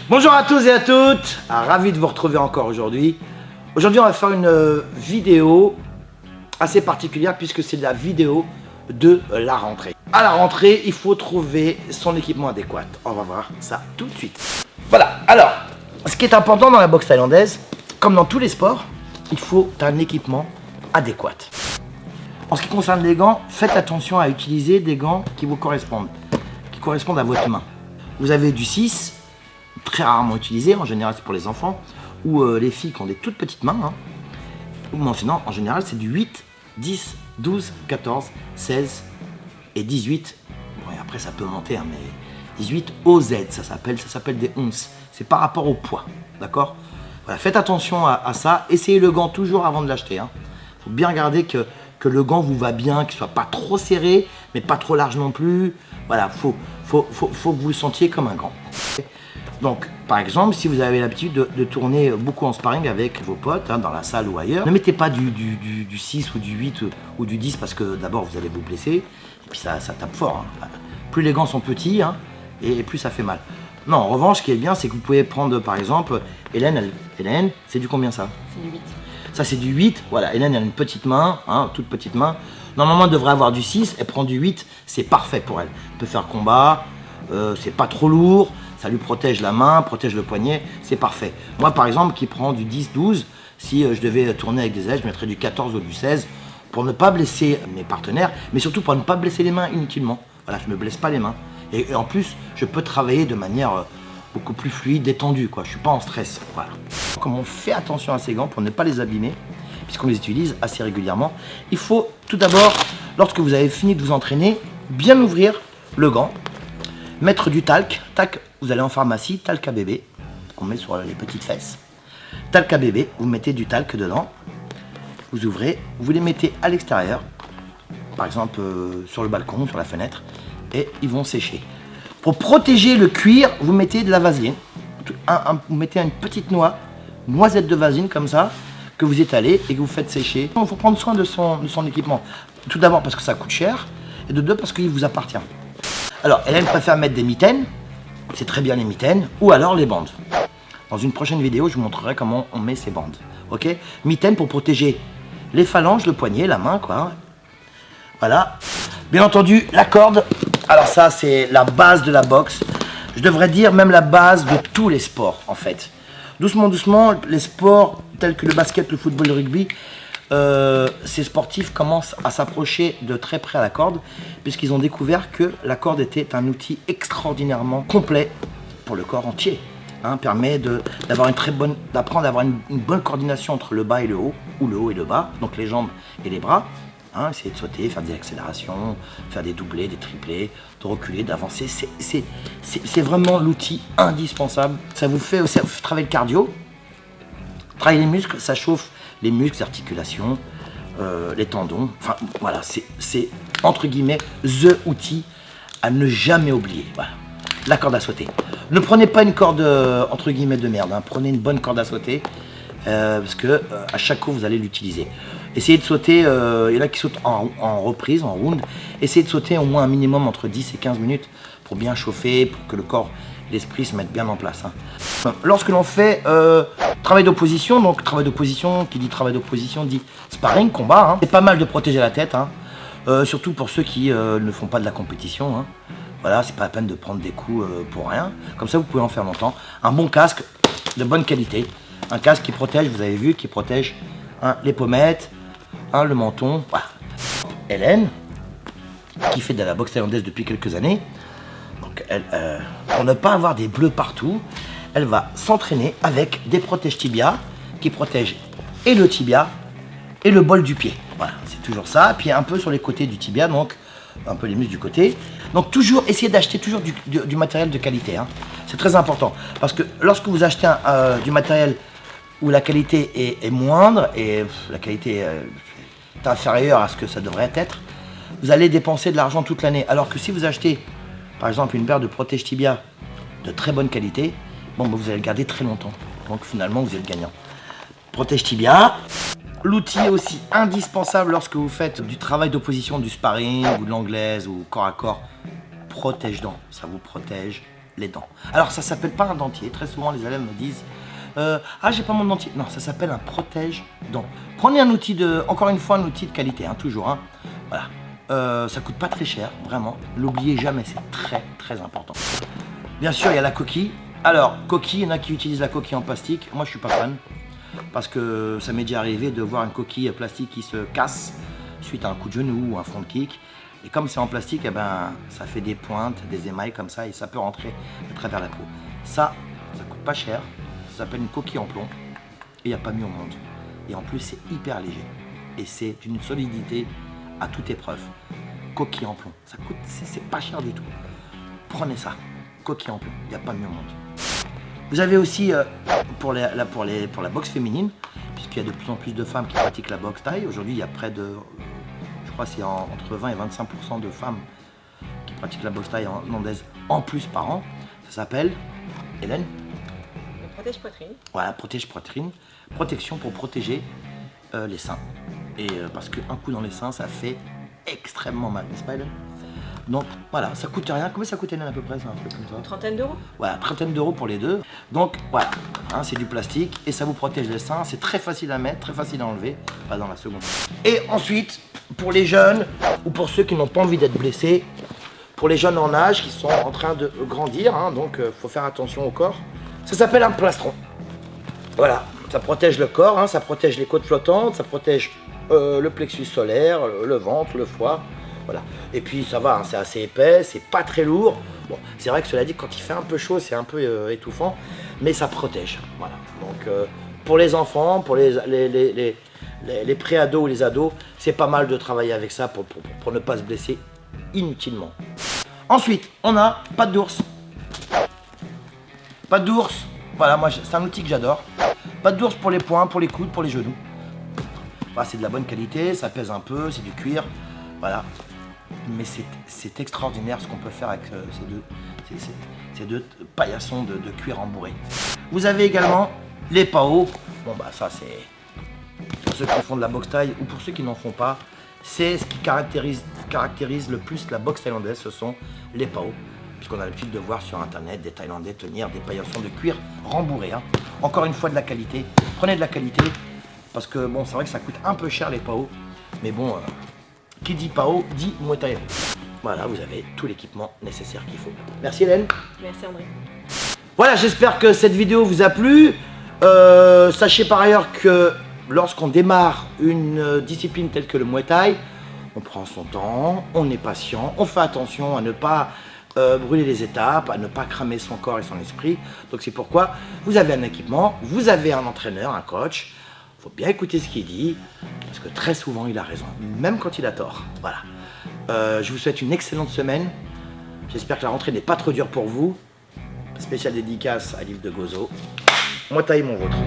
Bonjour à tous et à toutes, ravi de vous retrouver encore aujourd'hui. Aujourd'hui on va faire une vidéo assez particulière puisque c'est la vidéo de la rentrée. À la rentrée, il faut trouver son équipement adéquat. On va voir ça tout de suite. Voilà, alors, ce qui est important dans la boxe thaïlandaise, comme dans tous les sports, il faut un équipement adéquat. En ce qui concerne les gants, faites attention à utiliser des gants qui vous correspondent, à votre main. Vous avez du 6, très rarement utilisé, en général c'est pour les enfants, ou les filles qui ont des toutes petites mains, hein. Ou sinon, en général c'est du 8, 10, 12, 14, 16 et 18. Bon, et après ça peut monter, hein, mais 18 OZ, ça s'appelle des onces. C'est par rapport au poids, d'accord? Voilà, faites attention à ça, essayez le gant toujours avant de l'acheter, hein. Faut bien regarder que le gant vous va bien, qu'il soit pas trop serré, mais pas trop large non plus. Voilà, faut que vous le sentiez comme un gant. Donc, par exemple, si vous avez l'habitude de tourner beaucoup en sparring avec vos potes, hein, dans la salle ou ailleurs, ne mettez pas du 6 ou du 8 ou du 10 parce que d'abord vous allez vous blesser, et puis ça tape fort, hein. Plus les gants sont petits, hein, et plus ça fait mal. Non, en revanche, ce qui est bien, c'est que vous pouvez prendre, par exemple, Hélène, c'est du combien ça? C'est du 8. Ça, c'est du 8. Voilà, Hélène, elle a une petite main, hein, toute petite main. Normalement, elle devrait avoir du 6. Elle prend du 8. C'est parfait pour elle. Elle peut faire combat. C'est pas trop lourd. Ça lui protège la main, protège le poignet. C'est parfait. Moi, par exemple, qui prend du 10, 12, si je devais tourner avec des ailes, je mettrais du 14 ou du 16 pour ne pas blesser mes partenaires, mais surtout pour ne pas blesser les mains inutilement. Voilà, je ne me blesse pas les mains. Et en plus, je peux travailler de manière beaucoup plus fluide, détendue, quoi. Je suis pas en stress. Voilà. Comme on fait attention à ces gants pour ne pas les abîmer, puisqu'on les utilise assez régulièrement, il faut tout d'abord, lorsque vous avez fini de vous entraîner, bien ouvrir le gant, mettre du talc. Talc, vous allez en pharmacie, talc à bébé, qu'on met sur les petites fesses. Talc à bébé, vous mettez du talc dedans, vous ouvrez, vous les mettez à l'extérieur, par exemple sur le balcon, sur la fenêtre, et ils vont sécher. Pour protéger le cuir, vous mettez de la vaseline. Vous mettez une petite noisette de vaseline comme ça, que vous étalez et que vous faites sécher. Il faut prendre soin de son équipement. Tout d'abord parce que ça coûte cher, et de deux parce qu'il vous appartient. Alors, Hélène préfère mettre des mitaines, c'est très bien les mitaines, ou alors les bandes. Dans une prochaine vidéo, je vous montrerai comment on met ces bandes. Ok? Mitaines pour protéger les phalanges, le poignet, la main, quoi. Voilà. Bien entendu, la corde. Alors ça, c'est la base de la boxe. Je devrais dire même la base de tous les sports, en fait. Doucement, doucement, les sports tels que le basket, le football, le rugby, ces sportifs commencent à s'approcher de très près à la corde, puisqu'ils ont découvert que la corde était un outil extraordinairement complet pour le corps entier. Hein, permet d'apprendre à avoir une bonne coordination entre le bas et le haut, ou le haut et le bas, donc les jambes et les bras. Hein, essayer de sauter, faire des accélérations, faire des doublés, des triplés, de reculer, d'avancer. C'est vraiment l'outil indispensable. Ça vous fait aussi travailler le cardio, travailler les muscles, ça chauffe les muscles, les articulations, les tendons. Enfin, voilà, c'est entre guillemets the outil à ne jamais oublier. Voilà, la corde à sauter. Ne prenez pas une corde entre guillemets de merde, hein. Prenez une bonne corde à sauter parce que à chaque coup vous allez l'utiliser. Essayez de sauter, il y en a qui sautent en reprise, en round. Essayez de sauter au moins un minimum entre 10 et 15 minutes pour bien chauffer, pour que le corps et l'esprit se mettent bien en place, hein. Lorsque l'on fait travail d'opposition, donc travail d'opposition, qui dit travail d'opposition dit sparring, combat, hein. C'est pas mal de protéger la tête, hein. Surtout pour ceux qui ne font pas de la compétition, hein. Voilà, c'est pas la peine de prendre des coups pour rien. Comme ça, vous pouvez en faire longtemps. Un bon casque de bonne qualité. Un casque qui protège, vous avez vu, qui protège, hein, les pommettes, hein, le menton. Voilà. Hélène, qui fait de la boxe thaïlandaise depuis quelques années, donc pour ne pas avoir des bleus partout, elle va s'entraîner avec des protèges tibia qui protègent et le tibia et le bol du pied. Voilà, c'est toujours ça. Puis un peu sur les côtés du tibia, donc un peu les muscles du côté. Donc toujours essayer d'acheter toujours du matériel de qualité, hein. C'est très important parce que lorsque vous achetez du matériel où la qualité est moindre et la qualité est inférieure à ce que ça devrait être, vous allez dépenser de l'argent toute l'année. Alors que si vous achetez par exemple une paire de protège tibia de très bonne qualité, bon, vous allez le garder très longtemps. Donc finalement vous êtes gagnant. Protège tibia. L'outil aussi indispensable lorsque vous faites du travail d'opposition, du sparring ou de l'anglaise ou corps à corps, protège-dents. Ça vous protège les dents. Alors ça s'appelle pas un dentier, très souvent les élèves me disent ah j'ai pas mon dentier. Non, ça s'appelle un protège-dents. Prenez un outil encore une fois un outil de qualité, hein, toujours. Hein. Voilà. Ça coûte pas très cher, vraiment. L'oubliez jamais, c'est très très important. Bien sûr, il y a la coquille. Alors, coquille, il y en a qui utilisent la coquille en plastique. Moi, je suis pas fan. Parce que ça m'est déjà arrivé de voir une coquille plastique qui se casse suite à un coup de genou ou un front kick. Et comme c'est en plastique, eh ben, ça fait des pointes, des émails comme ça et ça peut rentrer à travers la peau. Ça coûte pas cher. Ça s'appelle une coquille en plomb. Et il n'y a pas mieux au monde. Et en plus, c'est hyper léger. Et c'est d'une solidité à toute épreuve. Coquille en plomb. Ça coûte, c'est pas cher du tout. Prenez ça. Coquille en plomb. Il n'y a pas mieux au monde. Vous avez aussi pour la boxe féminine, puisqu'il y a de plus en plus de femmes qui pratiquent la boxe thaï. Aujourd'hui, il y a près de, je crois, c'est entre 20 et 25% de femmes qui pratiquent la boxe thaïlandaise en plus par an. Ça s'appelle, Hélène? Le protège-poitrine. Voilà, protège-poitrine. Protection pour protéger les seins. Et parce qu'un coup dans les seins, ça fait extrêmement mal, n'est-ce pas, Hélène? Donc voilà, ça coûte rien. Combien ça coûte, Hélène, à peu près, ça, un truc comme ça? Une trentaine d'euros. Voilà, trentaine d'euros pour les deux. Donc voilà, hein, c'est du plastique et ça vous protège les seins. C'est très facile à mettre, très facile à enlever. Pas dans la seconde. Et ensuite, pour les jeunes ou pour ceux qui n'ont pas envie d'être blessés, pour les jeunes en âge qui sont en train de grandir, hein, donc faut faire attention au corps. Ça s'appelle un plastron. Voilà, ça protège le corps, hein, ça protège les côtes flottantes, ça protège le plexus solaire, le ventre, le foie. Voilà. Et puis ça va, hein, c'est assez épais, c'est pas très lourd. Bon, c'est vrai que cela dit, quand il fait un peu chaud, c'est un peu étouffant, mais ça protège. Voilà. Donc pour les enfants, pour les pré-ados ou les ados, c'est pas mal de travailler avec ça pour ne pas se blesser inutilement. Ensuite, on a pâte d'ours. Pâte d'ours, voilà, moi c'est un outil que j'adore. Pâte d'ours pour les poings, pour les coudes, pour les genoux. Voilà, c'est de la bonne qualité, ça pèse un peu, c'est du cuir. Voilà. Mais c'est extraordinaire ce qu'on peut faire avec ces deux paillassons de cuir embourré. Vous avez également les PAO. Bon bah ça c'est pour ceux qui font de la boxe thaï ou pour ceux qui n'en font pas. C'est ce qui caractérise le plus la boxe thaïlandaise, ce sont les PAO. Puisqu'on a l'habitude de voir sur internet des Thaïlandais tenir des paillassons de cuir rembourrés. Hein. Encore une fois de la qualité. Prenez de la qualité. Parce que bon, c'est vrai que ça coûte un peu cher les PAO. Mais bon, qui dit PAO dit Muay Thai. Voilà, vous avez tout l'équipement nécessaire qu'il faut. Merci Hélène. Merci André. Voilà, j'espère que cette vidéo vous a plu. Sachez par ailleurs que lorsqu'on démarre une discipline telle que le Muay Thai, on prend son temps, on est patient, on fait attention à ne pas brûler les étapes, à ne pas cramer son corps et son esprit. Donc c'est pourquoi vous avez un équipement, vous avez un entraîneur, un coach. Il faut bien écouter ce qu'il dit, parce que très souvent il a raison, même quand il a tort. Voilà. Je vous souhaite une excellente semaine. J'espère que la rentrée n'est pas trop dure pour vous. Spéciale dédicace à l'île de Gozo. Muay Thai, mon vôtre.